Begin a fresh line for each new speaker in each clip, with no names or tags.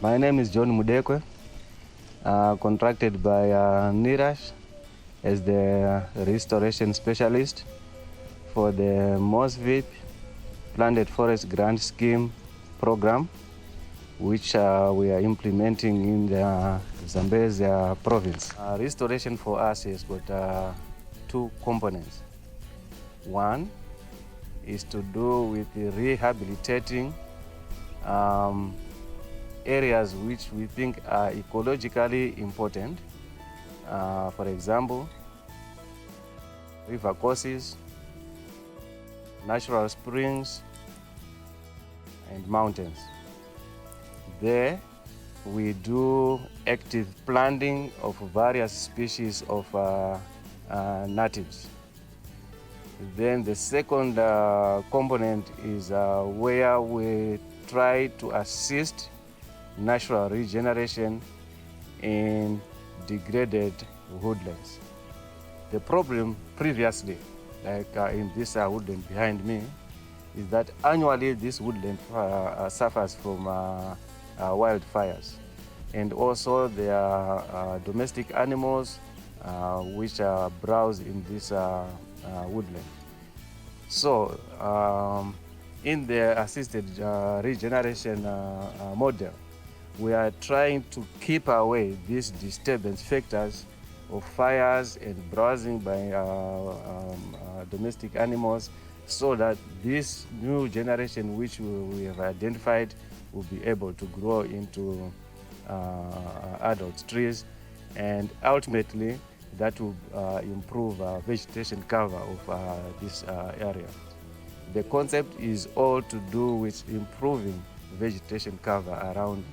My name is John Mudekwe, contracted by NIRAS as the restoration specialist for the Mozambique Planted Forest Grant Scheme program, which we are implementing in the Zambezi province. Restoration for us has got two components. One is to do with rehabilitating areas which we think are ecologically important. For example, river courses, natural springs, and mountains. There, we do active planting of various species of natives. Then the second component is where we try to assist natural regeneration in degraded woodlands. The problem previously, like in this woodland behind me, is that annually this woodland suffers from wildfires. And also there are domestic animals which browse in this woodland. So in the assisted regeneration model, we are trying to keep away these disturbance factors of fires and browsing by domestic animals, so that this new generation which we have identified will be able to grow into adult trees, and ultimately that will improve vegetation cover of this area. The concept is all to do with improving vegetation cover around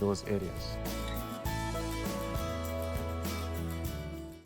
those areas.